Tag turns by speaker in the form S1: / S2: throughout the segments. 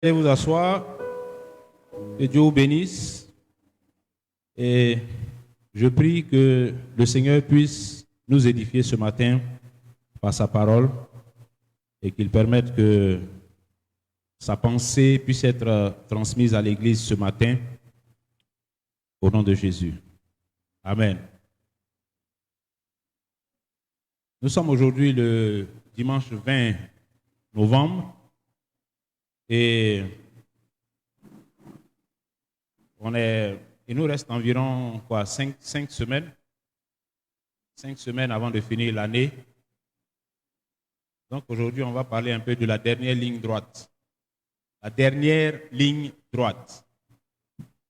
S1: Allez vous asseoir, que Dieu vous bénisse et je prie que le Seigneur puisse nous édifier ce matin par sa parole et qu'il permette que sa pensée puisse être transmise à l'Église ce matin au nom de Jésus. Amen. Nous sommes aujourd'hui le dimanche 20 novembre et il nous reste environ 5 semaines. 5 semaines avant de finir l'année. Donc aujourd'hui, on va parler un peu de la dernière ligne droite. La dernière ligne droite.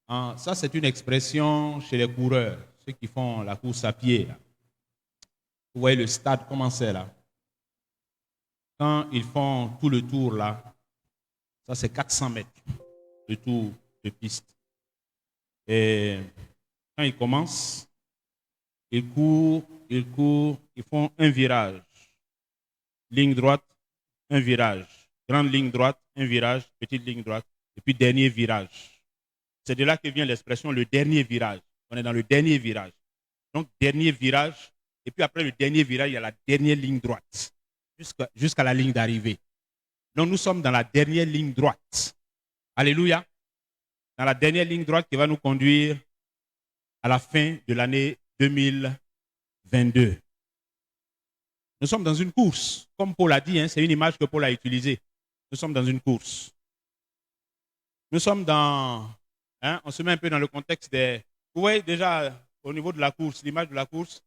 S1: Ça, c'est une expression chez les coureurs, ceux qui font la course à pied. Là. Vous voyez le stade, comment c'est là. Quand ils font tout le tour là, ça c'est 400 mètres de tour de piste. Et quand ils commencent, ils courent, ils font un virage. Ligne droite, un virage. Grande ligne droite, un virage, petite ligne droite, et puis dernier virage. C'est de là que vient l'expression le dernier virage. On est dans le dernier virage. Donc, dernier virage, et puis après le dernier virage, il y a la dernière ligne droite, jusqu'à la ligne d'arrivée. Donc, nous sommes dans la dernière ligne droite. Alléluia. Dans la dernière ligne droite qui va nous conduire à la fin de l'année 2022. Nous sommes dans une course. Comme Paul a dit, c'est une image que Paul a utilisée. Nous sommes dans une course. Nous sommes dans... on se met un peu dans le contexte des... Vous voyez déjà au niveau de la course, l'image de la course,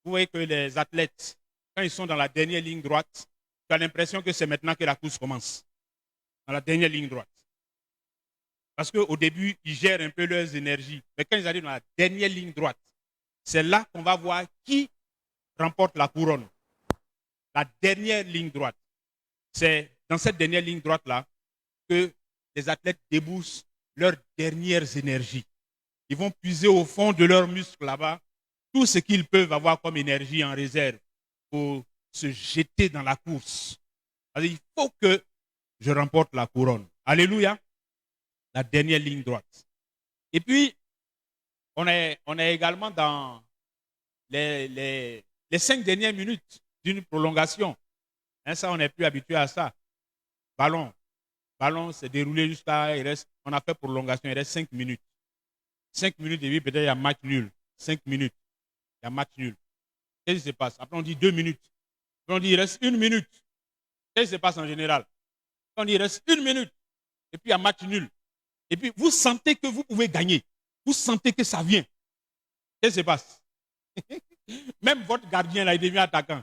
S1: vous voyez que les athlètes, quand ils sont dans la dernière ligne droite, tu as l'impression que c'est maintenant que la course commence. Dans la dernière ligne droite. Parce qu'au début, ils gèrent un peu leurs énergies. Mais quand ils arrivent dans la dernière ligne droite, c'est là qu'on va voir qui remporte la couronne. La dernière ligne droite. C'est dans cette dernière ligne droite-là que les athlètes déboussent leurs dernières énergies. Ils vont puiser au fond de leurs muscles là-bas tout ce qu'ils peuvent avoir comme énergie en réserve pour se jeter dans la course. Alors, il faut que je remporte la couronne. Alléluia. La dernière ligne droite. Et puis, on est également dans les 5 dernières minutes d'une prolongation. Ça, on n'est plus habitué à ça. Ballon s'est déroulé jusqu'à... On a fait prolongation, il reste 5 minutes. 5 minutes et puis peut-être il y a match nul. 5 minutes, il y a match nul. Qu'est-ce qui se passe? Après on dit 2 minutes. Après on dit il reste 1 minute. Qu'est-ce qui se passe en général? On dit il reste 1 minute et puis il y a match nul. Et puis vous sentez que vous pouvez gagner. Vous sentez que ça vient. Qu'est-ce qui se passe? Même votre gardien là, il devient attaquant.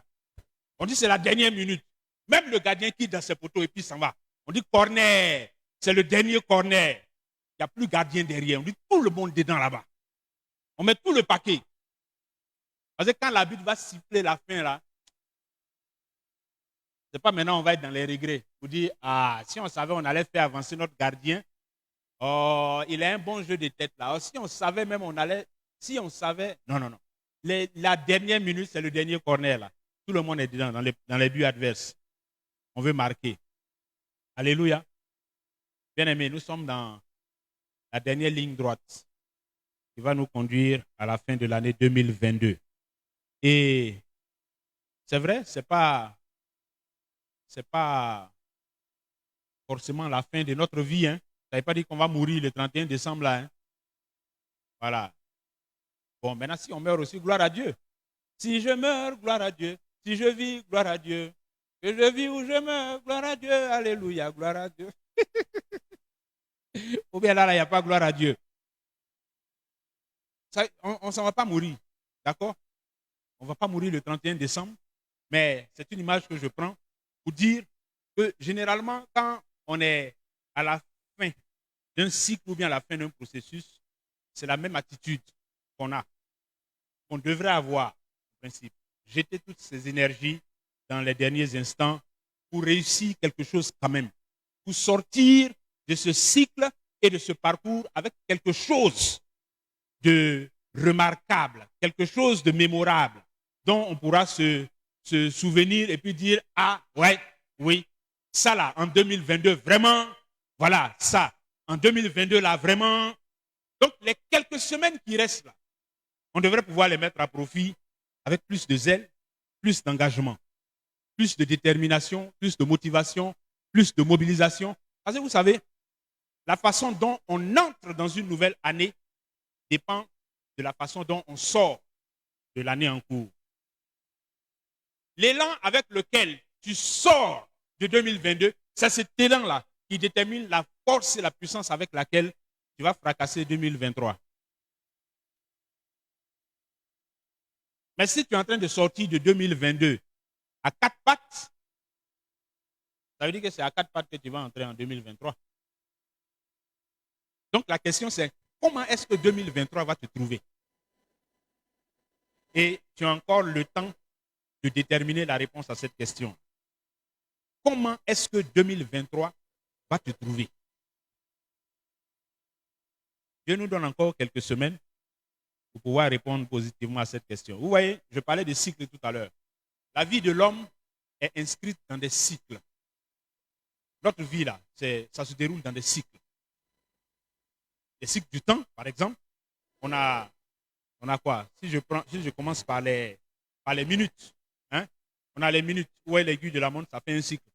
S1: On dit c'est la dernière minute. Même le gardien quitte dans ses poteaux et puis s'en va. On dit corner. C'est le dernier corner. Il n'y a plus gardien derrière. On dit tout le monde dedans là-bas. On met tout le paquet. Parce que quand l'arbitre va siffler la fin là, c'est pas maintenant on va être dans les regrets. Vous dire, si on savait, on allait faire avancer notre gardien. Oh, il a un bon jeu de tête là. Oh, si on savait même, si on savait, non. La dernière minute, c'est le dernier corner là. Tout le monde est dedans, dans les buts adverses. On veut marquer. Alléluia. Bien aimé, nous sommes dans la dernière ligne droite qui va nous conduire à la fin de l'année 2022. Et c'est vrai, c'est pas forcément la fin de notre vie. Ça ne veut pas dire qu'on va mourir le 31 décembre là. Voilà. Bon, maintenant, si on meurt aussi, gloire à Dieu. Si je meurs, gloire à Dieu. Si je vis, gloire à Dieu. Que je vis ou je meurs, gloire à Dieu. Alléluia, gloire à Dieu. Ou bien là, il n'y a pas gloire à Dieu. Ça, on ne s'en va pas mourir. D'accord? On ne va pas mourir le 31 décembre. Mais c'est une image que je prends pour dire que généralement, quand on est à la fin d'un cycle ou bien à la fin d'un processus, c'est la même attitude qu'on a, qu'on devrait avoir, en principe. Jeter toutes ces énergies dans les derniers instants pour réussir quelque chose quand même, pour sortir de ce cycle et de ce parcours avec quelque chose de remarquable, quelque chose de mémorable, dont on pourra se souvenir et puis dire, ah ouais, oui, ça là, en 2022, vraiment, Voilà, ça. En 2022, là, vraiment. Donc, les quelques semaines qui restent là, on devrait pouvoir les mettre à profit avec plus de zèle, plus d'engagement, plus de détermination, plus de motivation, plus de mobilisation. Parce que vous savez, la façon dont on entre dans une nouvelle année dépend de la façon dont on sort de l'année en cours. L'élan avec lequel tu sors de 2022, c'est cet élan-là qui détermine la force et la puissance avec laquelle tu vas fracasser 2023. Mais si tu es en train de sortir de 2022 à quatre pattes, ça veut dire que c'est à quatre pattes que tu vas entrer en 2023. Donc la question c'est, comment est-ce que 2023 va te trouver? Et tu as encore le temps de déterminer la réponse à cette question. Comment est-ce que 2023 va te trouver? Dieu nous donne encore quelques semaines pour pouvoir répondre positivement à cette question. Vous voyez, je parlais de cycles tout à l'heure. La vie de l'homme est inscrite dans des cycles. Notre vie, là, ça se déroule dans des cycles. Les cycles du temps, par exemple, on a quoi? Si je commence par les minutes, hein? On a les minutes. Où est l'aiguille de la montre? Ça fait un cycle.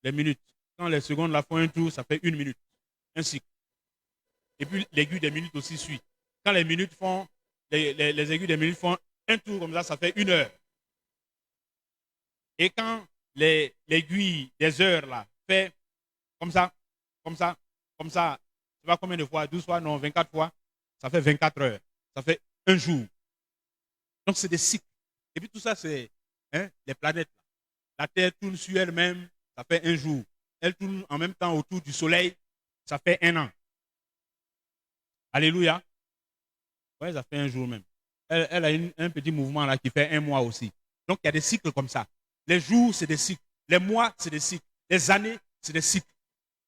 S1: Les minutes. Quand les secondes la font un tour, ça fait une minute. Un cycle. Et puis l'aiguille des minutes aussi suit. Quand les minutes font, les aiguilles des minutes font un tour comme ça fait une heure. Et quand l'aiguille des heures là fait comme ça, comme ça, comme ça, tu vois combien de fois? 12 fois? Non, 24 fois. Ça fait 24 heures. Ça fait un jour. Donc c'est des cycles. Et puis tout ça, c'est les planètes. La Terre tourne sur elle-même, ça fait un jour. Elle tourne en même temps autour du Soleil, ça fait un an. Alléluia. Oui, ça fait un jour même. Elle a un petit mouvement là qui fait un mois aussi. Donc il y a des cycles comme ça. Les jours, c'est des cycles. Les mois, c'est des cycles. Les années, c'est des cycles.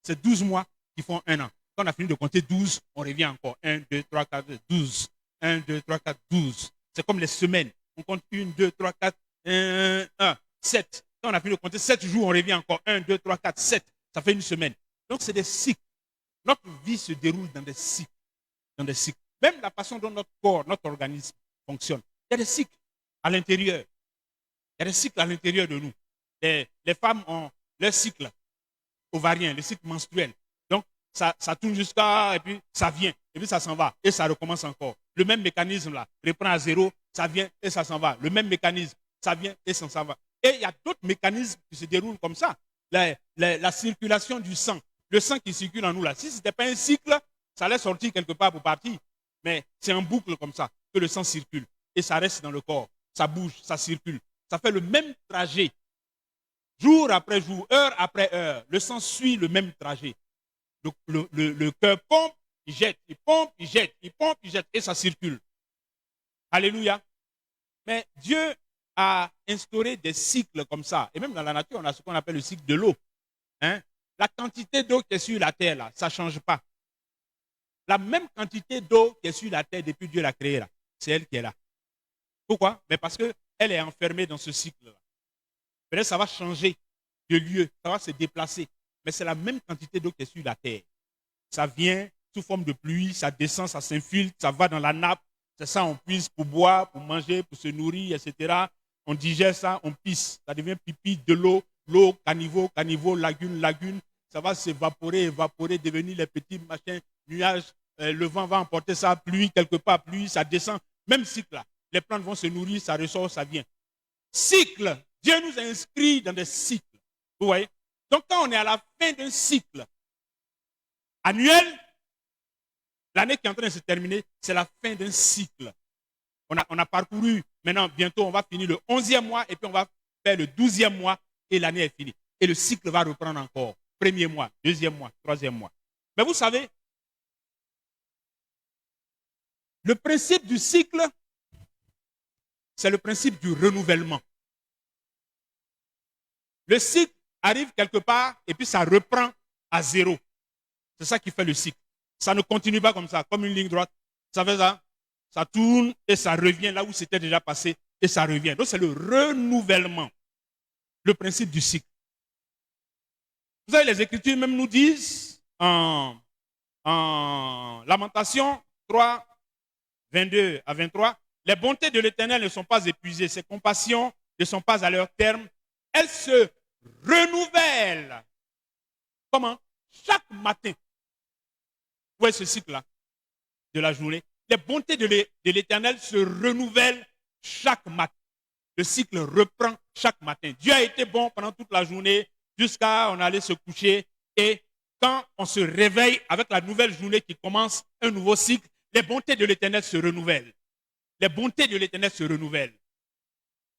S1: C'est 12 mois qui font un an. Quand on a fini de compter 12, on revient encore. 1, 2, 3, 4, 12. 1, 2, 3, 4, 12. C'est comme les semaines. On compte 1, 2, 3, 4, 1, 7. Quand on a fini de compter 7 jours, on revient encore. 1, 2, 3, 4, 7. Ça fait une semaine. Donc c'est des cycles. Notre vie se déroule dans des cycles. Dans des cycles. Même la façon dont notre corps, notre organisme fonctionne. Il y a des cycles à l'intérieur. Il y a des cycles à l'intérieur de nous. Les femmes ont leur cycle ovarien, le cycle menstruel. Donc, ça tourne jusqu'à, et puis ça vient, et puis ça s'en va, et ça recommence encore. Le même mécanisme là, reprend à zéro, ça vient et ça s'en va. Le même mécanisme, ça vient et ça s'en va. Et il y a d'autres mécanismes qui se déroulent comme ça. La circulation du sang, le sang qui circule en nous là. Si ce n'était pas un cycle, ça allait sortir quelque part pour partir. Mais c'est en boucle comme ça que le sang circule. Et ça reste dans le corps. Ça bouge, ça circule. Ça fait le même trajet. Jour après jour, heure après heure, le sang suit le même trajet. Le cœur pompe, il jette, il pompe, il jette, il pompe, il jette, et ça circule. Alléluia. Mais Dieu a instauré des cycles comme ça. Et même dans la nature, on a ce qu'on appelle le cycle de l'eau. Hein? La quantité d'eau qui est sur la terre, là, ça ne change pas. La même quantité d'eau qui est sur la terre depuis Dieu l'a créée, là, c'est elle qui est là. Pourquoi? Mais parce qu'elle est enfermée dans ce cycle-là. Peut-être ça va changer de lieu, ça va se déplacer. Mais c'est la même quantité d'eau qui est sur la terre. Ça vient sous forme de pluie, ça descend, ça s'infiltre, ça va dans la nappe. C'est ça, on puise pour boire, pour manger, pour se nourrir, etc. On digère ça, on pisse. Ça devient pipi, de l'eau, caniveau, caniveau, lagune, lagune. Ça va s'évaporer, évaporer, devenir les petits machins, nuages. Le vent va emporter ça, pluie, quelque part, pluie, ça descend. Même cycle là. Les plantes vont se nourrir, ça ressort, ça vient. Cycle. Dieu nous a inscrits dans des cycles. Vous voyez? Donc quand on est à la fin d'un cycle annuel, l'année qui est en train de se terminer, c'est la fin d'un cycle. On a parcouru, maintenant, bientôt, on va finir le 11e mois et puis on va faire le 12e mois et l'année est finie. Et le cycle va reprendre encore. Premier mois, deuxième mois, troisième mois. Mais vous savez, le principe du cycle, c'est le principe du renouvellement. Le cycle arrive quelque part et puis ça reprend à zéro. C'est ça qui fait le cycle. Ça ne continue pas comme ça, comme une ligne droite. Ça fait ça, ça tourne et ça revient là où c'était déjà passé et ça revient. Donc c'est le renouvellement, le principe du cycle. Vous savez, les Écritures même nous disent en Lamentation 3, 22 à 23. Les bontés de l'Éternel ne sont pas épuisées, ses compassions ne sont pas à leur terme. Elles se renouvellent. Comment? Chaque matin. Vous voyez ce cycle-là de la journée. Les bontés de l'Éternel se renouvellent chaque matin. Le cycle reprend chaque matin. Dieu a été bon pendant toute la journée jusqu'à on allait se coucher. Et quand on se réveille avec la nouvelle journée qui commence, un nouveau cycle, les bontés de l'Éternel se renouvellent. Les bontés de l'Éternel se renouvellent.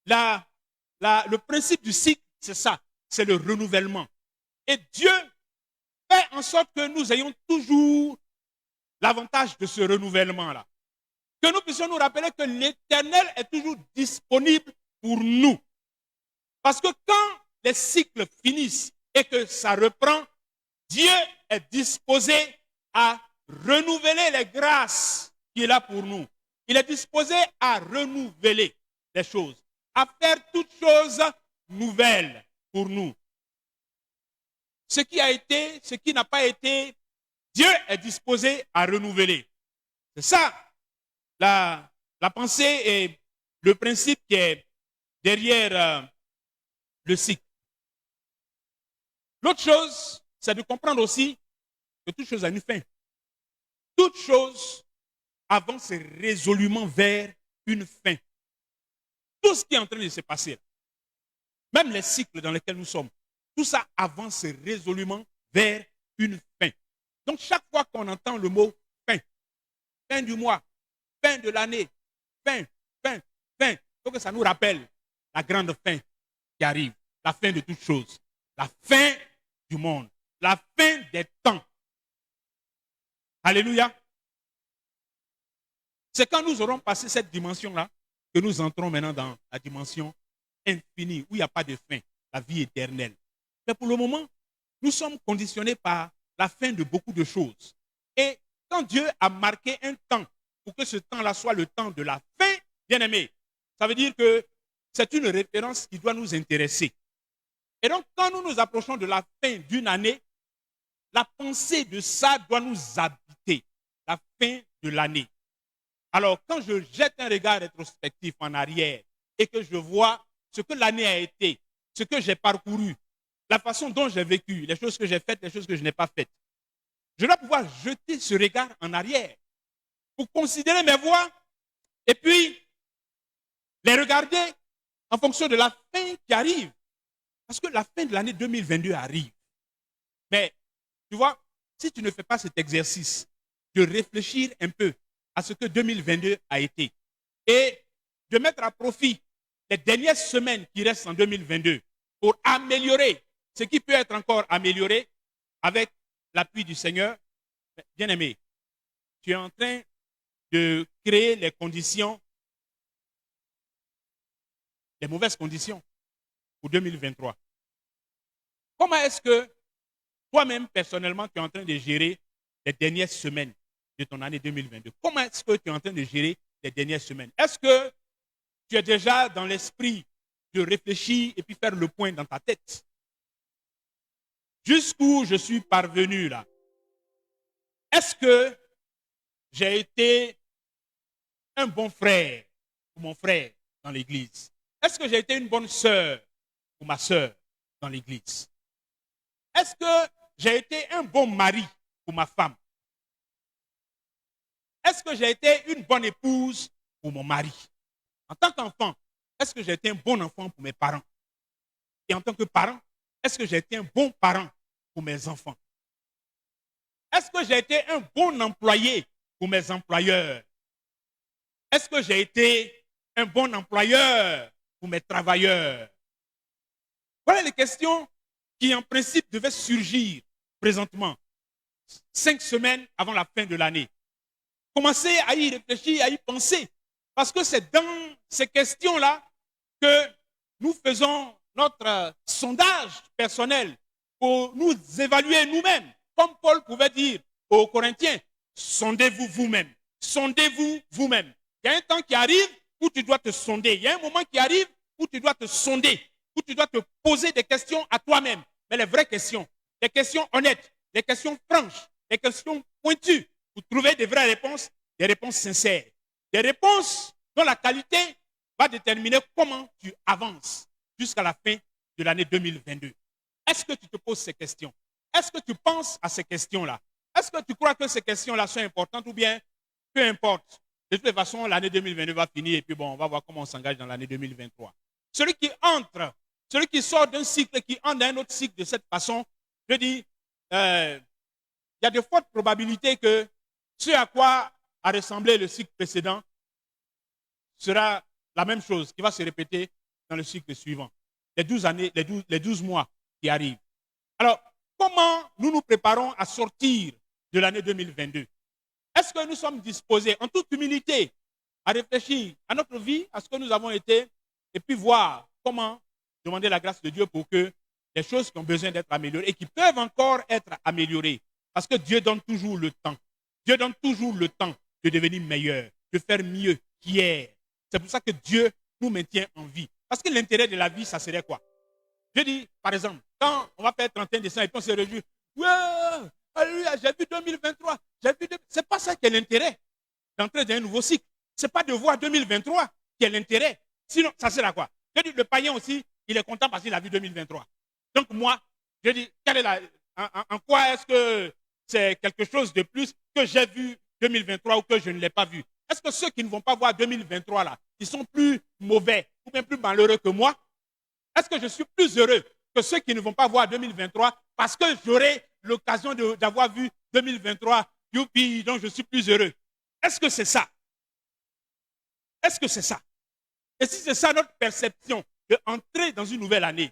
S1: Le principe du cycle, c'est ça, c'est le renouvellement. Et Dieu fait en sorte que nous ayons toujours l'avantage de ce renouvellement-là. Que nous puissions nous rappeler que l'Éternel est toujours disponible pour nous. Parce que quand les cycles finissent et que ça reprend, Dieu est disposé à renouveler les grâces qu'il a pour nous. Il est disposé à renouveler les choses, à faire toutes choses nouvelles pour nous. Ce qui a été, ce qui n'a pas été, Dieu est disposé à renouveler. C'est ça la pensée et le principe qui est derrière le cycle. L'autre chose, c'est de comprendre aussi que toute chose a une fin. Toute chose avance résolument vers une fin. Tout ce qui est en train de se passer, même les cycles dans lesquels nous sommes, tout ça avance résolument vers une fin. Donc chaque fois qu'on entend le mot fin, fin du mois, fin de l'année, fin, fin, il faut que ça nous rappelle la grande fin qui arrive, la fin de toutes choses, la fin du monde, la fin des temps. Alléluia. C'est quand nous aurons passé cette dimension-là que nous entrons maintenant dans la dimension infinie, où il n'y a pas de fin, la vie éternelle. Mais pour le moment, nous sommes conditionnés par la fin de beaucoup de choses. Et quand Dieu a marqué un temps pour que ce temps-là soit le temps de la fin, bien aimé, ça veut dire que c'est une référence qui doit nous intéresser. Et donc, quand nous nous approchons de la fin d'une année, la pensée de ça doit nous habiter, la fin de l'année. Alors, quand je jette un regard rétrospectif en arrière et que je vois ce que l'année a été, ce que j'ai parcouru, la façon dont j'ai vécu, les choses que j'ai faites, les choses que je n'ai pas faites, je dois pouvoir jeter ce regard en arrière pour considérer mes voies et puis les regarder en fonction de la fin qui arrive. Parce que la fin de l'année 2022 arrive. Mais, tu vois, si tu ne fais pas cet exercice de réfléchir un peu à ce que 2022 a été et de mettre à profit les dernières semaines qui restent en 2022 pour améliorer ce qui peut être encore amélioré avec l'appui du Seigneur, bien aimé, tu es en train de créer les conditions, les mauvaises conditions pour 2023. Comment est-ce que toi-même, personnellement, tu es en train de gérer les dernières semaines de ton année 2022? Comment est-ce que tu es en train de gérer les dernières semaines? Est-ce que tu es déjà dans l'esprit de réfléchir et puis faire le point dans ta tête? Jusqu'où je suis parvenu là? Est-ce que j'ai été un bon frère pour mon frère dans l'église? Est-ce que j'ai été une bonne sœur pour ma sœur dans l'église? Est-ce que j'ai été un bon mari pour ma femme? Est-ce que j'ai été une bonne épouse pour mon mari? En tant qu'enfant, est-ce que j'ai été un bon enfant pour mes parents? Et en tant que parent, est-ce que j'ai été un bon parent pour mes enfants? Est-ce que j'ai été un bon employé pour mes employeurs? Est-ce que j'ai été un bon employeur pour mes travailleurs? Voilà les questions qui, en principe, devaient surgir présentement, 5 semaines avant la fin de l'année. Commencez à y réfléchir, à y penser, parce que c'est dans ces questions-là que nous faisons notre sondage personnel pour nous évaluer nous-mêmes. Comme Paul pouvait dire aux Corinthiens, sondez-vous vous-même, sondez-vous vous-même. Il y a un temps qui arrive où tu dois te sonder. Il y a un moment qui arrive où tu dois te sonder, où tu dois te poser des questions à toi-même. Mais les vraies questions, des questions honnêtes, des questions franches, des questions pointues, pour trouver des vraies réponses, des réponses sincères. Des réponses dont la qualité va déterminer comment tu avances jusqu'à la fin de l'année 2022. Est-ce que tu te poses ces questions? Est-ce que tu penses à ces questions-là? Est-ce que tu crois que ces questions-là sont importantes ou bien peu importe? De toute façon, l'année 2022 va finir et puis bon, on va voir comment on s'engage dans l'année 2023. Celui qui entre, celui qui sort d'un cycle, qui entre dans un autre cycle de cette façon, je dis, il y a de fortes probabilités que ce à quoi a ressemblé le cycle précédent sera la même chose qui va se répéter dans le cycle suivant. Les 12 années, les 12 mois qui arrivent. Alors, comment nous nous préparons à sortir de l'année 2022? Est-ce que nous sommes disposés, en toute humilité, à réfléchir à notre vie, à ce que nous avons été, et puis voir comment demander la grâce de Dieu pour que les choses qui ont besoin d'être améliorées et qui peuvent encore être améliorées, parce que Dieu donne toujours le temps. Dieu donne toujours le temps de devenir meilleur, de faire mieux qu'hier. C'est pour ça que Dieu nous maintient en vie. Parce que l'intérêt de la vie, ça serait quoi? Je dis, par exemple, quand on va faire 31 décembre et puis on se réjouit, ouais, alléluia, j'ai vu 2023, c'est pas ça qui est l'intérêt d'entrer dans un nouveau cycle. C'est pas de voir 2023 qui est l'intérêt. Sinon, ça sert à quoi? Je dis, le païen aussi, il est content parce qu'il a vu 2023. Donc moi, je dis, en quoi est-ce que c'est quelque chose de plus que j'ai vu 2023 ou que je ne l'ai pas vu? Est-ce que ceux qui ne vont pas voir 2023 là, ils sont plus mauvais ou bien plus malheureux que moi? Est-ce que je suis plus heureux que ceux qui ne vont pas voir 2023 parce que j'aurai l'occasion d'avoir vu 2023, youpi, donc je suis plus heureux? Est-ce que c'est ça? Est-ce que c'est ça? Et si c'est ça notre perception d'entrer dans une nouvelle année,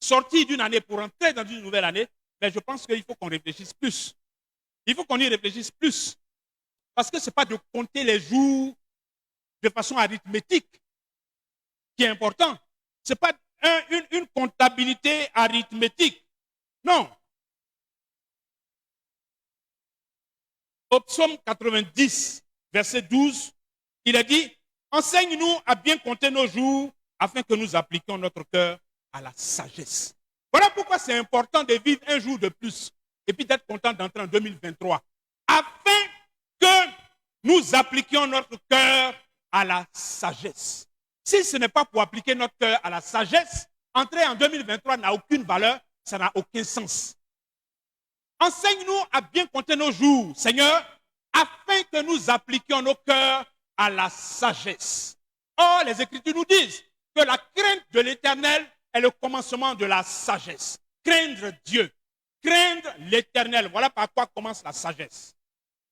S1: sortir d'une année pour entrer dans une nouvelle année, ben je pense qu'il faut qu'on réfléchisse plus. Il faut qu'on y réfléchisse plus. Parce que ce n'est pas de compter les jours de façon arithmétique qui est important. Ce n'est pas une comptabilité arithmétique. Non. Au psaume 90, verset 12, il a dit, enseigne-nous à bien compter nos jours afin que nous appliquions notre cœur à la sagesse. Voilà pourquoi c'est important de vivre un jour de plus et puis d'être content d'entrer en 2023 afin que nous appliquions notre cœur à la sagesse. Si ce n'est pas pour appliquer notre cœur à la sagesse, entrer en 2023 n'a aucune valeur, ça n'a aucun sens. Enseigne-nous à bien compter nos jours, Seigneur, afin que nous appliquions nos cœurs à la sagesse. Or, les Écritures nous disent que la crainte de l'Éternel est le commencement de la sagesse. Craindre Dieu, craindre l'Éternel, voilà par quoi commence la sagesse.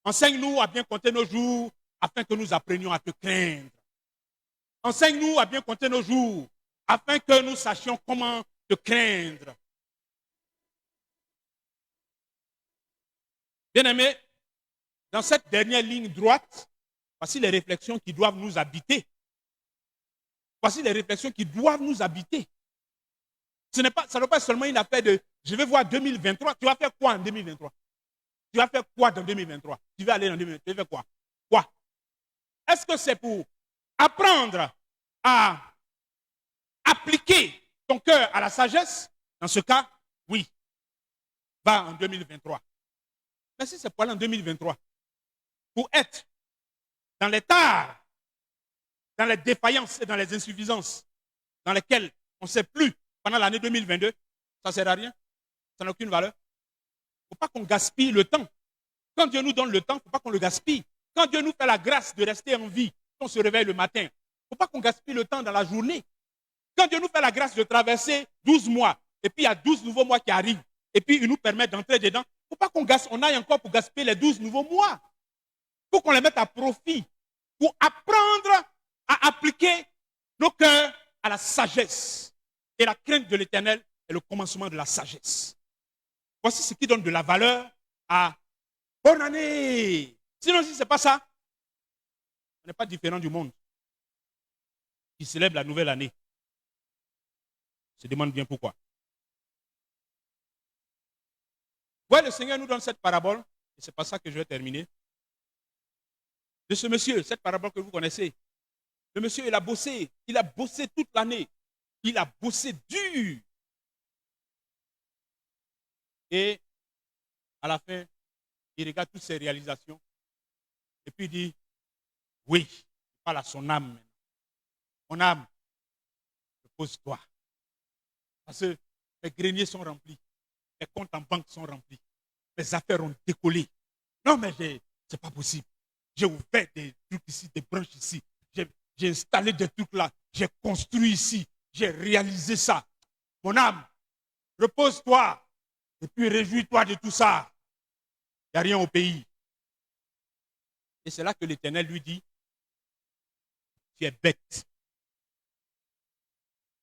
S1: Enseigne-nous à bien compter nos jours afin que nous apprenions à te craindre. Enseigne-nous à bien compter nos jours afin que nous sachions comment te craindre. Bien-aimés, dans cette dernière ligne droite, voici les réflexions qui doivent nous habiter. Voici les réflexions qui doivent nous habiter. Ça n'est pas seulement une affaire de je vais voir 2023. Tu vas faire quoi en 2023? Tu vas faire quoi dans 2023? Tu vas aller en 2023. Tu vas faire quoi? Quoi? Est-ce que c'est pour apprendre à appliquer ton cœur à la sagesse? Dans ce cas, oui. Va en 2023. Mais si c'est pour aller en 2023, pour être dans les tares, dans les défaillances et dans les insuffisances dans lesquelles on ne sait plus pendant l'année 2022, ça ne sert à rien. Ça n'a aucune valeur. Il ne faut pas qu'on gaspille le temps. Quand Dieu nous donne le temps, il ne faut pas qu'on le gaspille. Quand Dieu nous fait la grâce de rester en vie, quand on se réveille le matin, il ne faut pas qu'on gaspille le temps dans la journée. Quand Dieu nous fait la grâce de traverser 12 mois, et puis il y a 12 nouveaux mois qui arrivent, et puis il nous permet d'entrer dedans, il ne faut pas qu'on aille encore pour gaspiller les 12 nouveaux mois. Il faut qu'on les mette à profit pour apprendre à appliquer nos cœurs à la sagesse. Et la crainte de l'Éternel est le commencement de la sagesse. Voici ce qui donne de la valeur à bonne année. Sinon, si ce n'est pas ça, on n'est pas différent du monde qui célèbre la nouvelle année. On se demande bien pourquoi. Ouais, le Seigneur nous donne cette parabole, et c'est pas ça que je vais terminer, de ce monsieur, cette parabole que vous connaissez. Le monsieur, il a bossé toute l'année. Il a bossé dur. Et À la fin, il regarde toutes ses réalisations et puis il dit, oui, il parle à son âme. Mon âme, repose-toi. Parce que mes greniers sont remplis, mes comptes en banque sont remplis, mes affaires ont décollé. Non, mais c'est pas possible. J'ai ouvert des trucs ici, des branches ici. J'ai installé des trucs là. J'ai construit ici. J'ai réalisé ça. Mon âme, repose-toi. Et puis réjouis-toi de tout ça. Il n'y a rien au pays. Et c'est là que l'Éternel lui dit, tu es bête.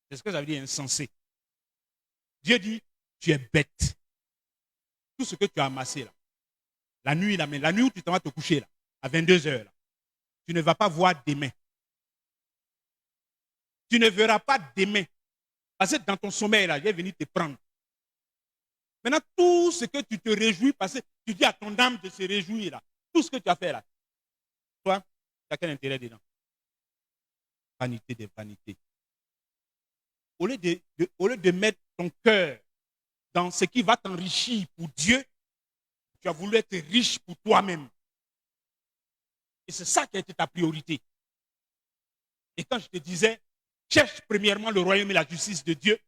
S1: C'est ce que ça veut dire insensé. Dieu dit, tu es bête. Tout ce que tu as amassé là, la nuit, la nuit où tu t'en vas te coucher là, à 22 heures, là, tu ne vas pas voir demain. Tu ne verras pas demain. Parce que dans ton sommeil là, il est venu te prendre. Maintenant, tout ce que tu te réjouis, parce que tu dis à ton âme de se réjouir là, tout ce que tu as fait là, toi, tu as quel intérêt dedans? Vanité des vanités. Au lieu de mettre ton cœur dans ce qui va t'enrichir pour Dieu, tu as voulu être riche pour toi-même. Et c'est ça qui a été ta priorité. Et quand je te disais, cherche premièrement le royaume et la justice de Dieu,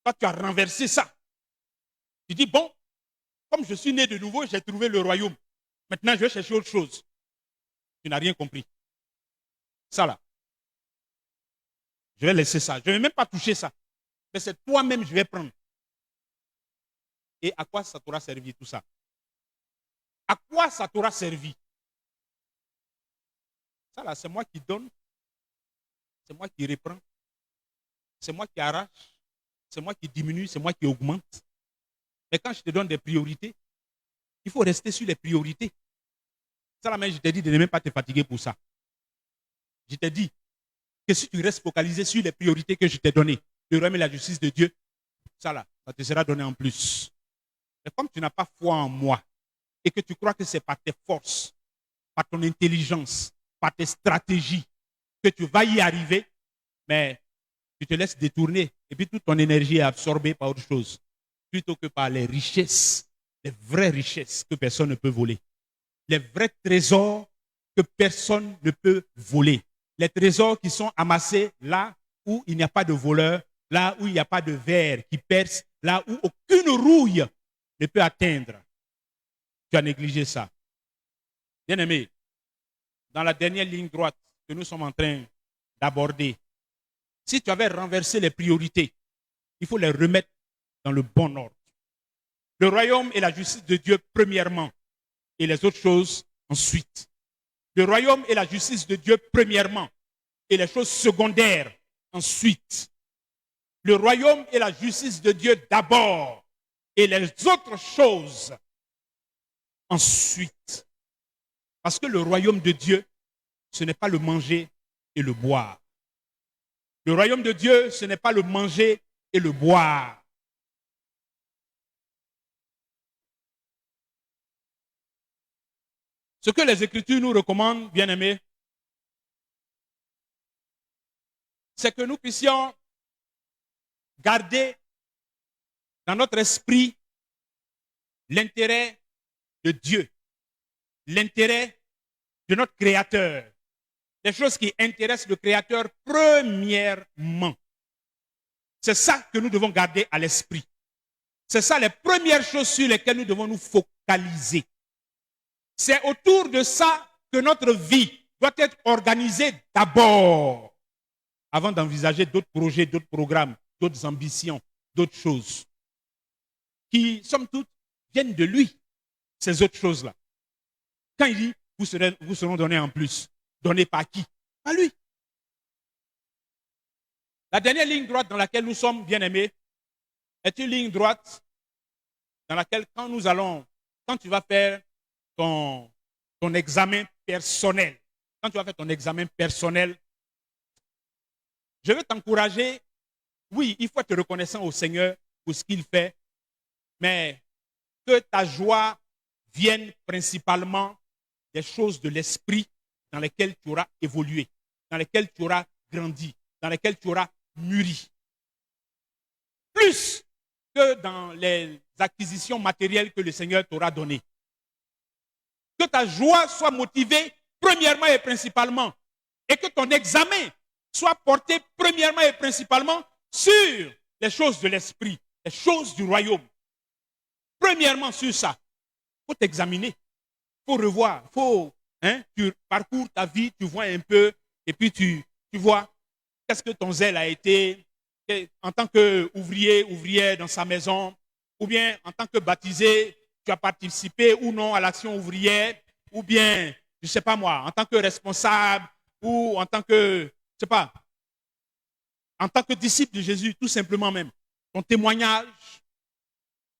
S1: toi tu as renversé ça. Tu dis, bon, comme je suis né de nouveau, j'ai trouvé le royaume. Maintenant, je vais chercher autre chose. Tu n'as rien compris. Ça là. Je vais laisser ça. Je ne vais même pas toucher ça. Mais c'est toi-même que je vais prendre. Et à quoi ça t'aura servi tout ça? À quoi ça t'aura servi? Ça là, c'est moi qui donne. C'est moi qui reprends. C'est moi qui arrache. C'est moi qui diminue. C'est moi qui augmente. Mais quand je te donne des priorités, il faut rester sur les priorités. Ça là, même, je t'ai dit de ne même pas te fatiguer pour ça. Je t'ai dit que si tu restes focalisé sur les priorités que je t'ai données, le royaume et la justice de Dieu, ça là, ça te sera donné en plus. Mais comme tu n'as pas foi en moi et que tu crois que c'est par tes forces, par ton intelligence, par tes stratégies que tu vas y arriver, mais tu te laisses détourner et puis toute ton énergie est absorbée par autre chose, plutôt que par les richesses, les vraies richesses que personne ne peut voler, les vrais trésors que personne ne peut voler, les trésors qui sont amassés là où il n'y a pas de voleur, là où il n'y a pas de verre qui perce, là où aucune rouille ne peut atteindre. Tu as négligé ça. Bien-aimé, dans la dernière ligne droite que nous sommes en train d'aborder, si tu avais renversé les priorités, il faut les remettre dans le bon ordre. Le royaume et la justice de Dieu premièrement, et les autres choses ensuite. Le royaume et la justice de Dieu premièrement, et les choses secondaires ensuite. Le royaume et la justice de Dieu d'abord, et les autres choses ensuite. Parce que le royaume de Dieu, ce n'est pas le manger et le boire. Le royaume de Dieu, ce n'est pas le manger et le boire. Ce que les Écritures nous recommandent, bien-aimés, c'est que nous puissions garder dans notre esprit l'intérêt de Dieu, l'intérêt de notre Créateur, les choses qui intéressent le Créateur premièrement. C'est ça que nous devons garder à l'esprit. C'est ça les premières choses sur lesquelles nous devons nous focaliser. C'est autour de ça que notre vie doit être organisée d'abord, avant d'envisager d'autres projets, d'autres programmes, d'autres ambitions, d'autres choses, qui, somme toute, viennent de lui, ces autres choses-là. Quand il dit, vous seront donnés en plus, donnés par qui? Par lui. La dernière ligne droite dans laquelle nous sommes, bien aimés, est une ligne droite dans laquelle quand tu vas faire ton examen personnel, je veux t'encourager. Oui, il faut être reconnaissant au Seigneur pour ce qu'il fait, mais que ta joie vienne principalement des choses de l'esprit dans lesquelles tu auras évolué, dans lesquelles tu auras grandi, dans lesquelles tu auras mûri. Plus que dans les acquisitions matérielles que le Seigneur t'aura données. Que ta joie soit motivée premièrement et principalement. Et que ton examen soit porté premièrement et principalement sur les choses de l'esprit, les choses du royaume. Premièrement sur ça. Il faut t'examiner. Il faut revoir. Tu parcours ta vie, tu vois un peu, et puis tu vois qu'est-ce que ton zèle a été en tant qu'ouvrier, ouvrière dans sa maison, ou bien en tant que baptisé, tu as participé ou non à l'action ouvrière, ou bien, je ne sais pas moi, en tant que responsable, ou en tant que, je ne sais pas, en tant que disciple de Jésus, tout simplement même. Ton témoignage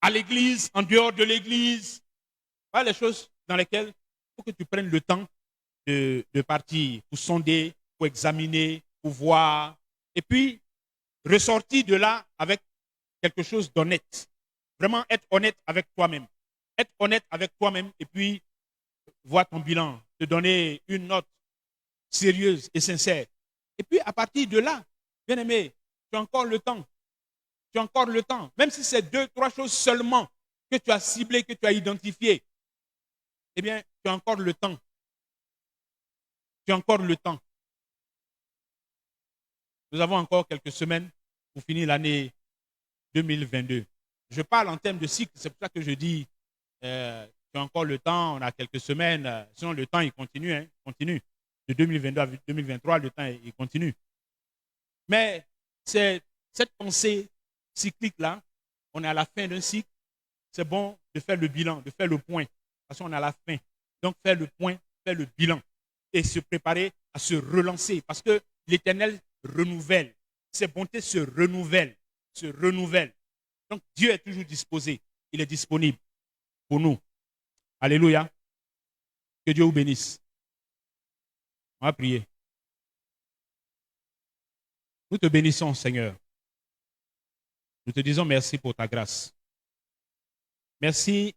S1: à l'église, en dehors de l'église, voilà les choses dans lesquelles il faut que tu prennes le temps de partir pour sonder, pour examiner, pour voir, et puis ressortir de là avec quelque chose d'honnête. Vraiment être honnête avec toi-même. Être honnête avec toi-même et puis voir ton bilan, te donner une note sérieuse et sincère. Et puis à partir de là, bien aimé, tu as encore le temps. Tu as encore le temps. Même si c'est 2, 3 choses seulement que tu as ciblées, que tu as identifiées, eh bien, tu as encore le temps. Tu as encore le temps. Nous avons encore quelques semaines pour finir l'année 2022. Je parle en termes de cycle, c'est pour ça que je dis, tu as encore le temps, on a quelques semaines, sinon le temps il continue, hein, continue. De 2022 à 2023, le temps il continue. Mais c'est cette pensée cyclique-là, on est à la fin d'un cycle, c'est bon de faire le bilan, de faire le point, parce qu'on est à la fin. Donc faire le point, faire le bilan et se préparer à se relancer, parce que l'Éternel renouvelle, ses bontés se renouvellent, se renouvellent. Donc Dieu est toujours disposé, il est disponible pour nous. Alléluia. Que Dieu vous bénisse. On va prier. Nous te bénissons, Seigneur. Nous te disons merci pour ta grâce. Merci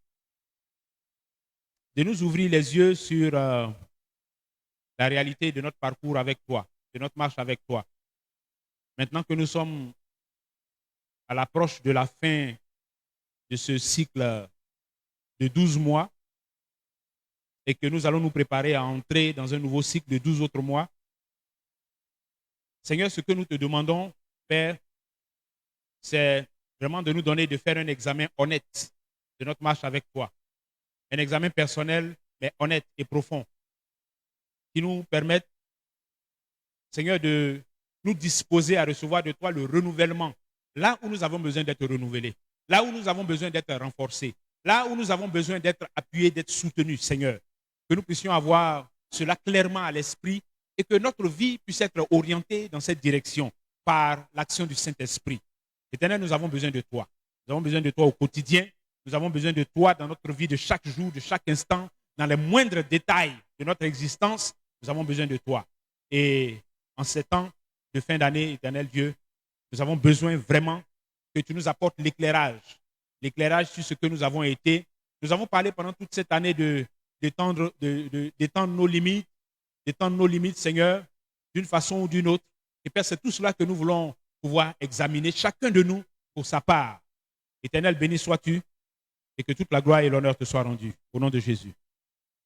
S1: de nous ouvrir les yeux sur la réalité de notre parcours avec toi, de notre marche avec toi. Maintenant que nous sommes à l'approche de la fin de ce cycle de 12 mois et que nous allons nous préparer à entrer dans un nouveau cycle de 12 autres mois, Seigneur, ce que nous te demandons, Père, c'est vraiment de nous donner de faire un examen honnête de notre marche avec toi. Un examen personnel, mais honnête et profond, qui nous permette, Seigneur, de nous disposer à recevoir de toi le renouvellement, là où nous avons besoin d'être renouvelés, là où nous avons besoin d'être renforcés, là où nous avons besoin d'être appuyés, d'être soutenus, Seigneur. Que nous puissions avoir cela clairement à l'esprit et que notre vie puisse être orientée dans cette direction par l'action du Saint-Esprit. Éternel, nous avons besoin de toi. Nous avons besoin de toi au quotidien. Nous avons besoin de toi dans notre vie de chaque jour, de chaque instant, dans les moindres détails de notre existence. Nous avons besoin de toi. Et en ces temps de fin d'année, éternel Dieu, nous avons besoin vraiment que tu nous apportes l'éclairage sur ce que nous avons été. Nous avons parlé pendant toute cette année d'étendre nos limites, Seigneur, d'une façon ou d'une autre. Et Père, c'est tout cela que nous voulons pouvoir examiner, chacun de nous pour sa part. Éternel, béni sois-tu et que toute la gloire et l'honneur te soient rendus. Au nom de Jésus.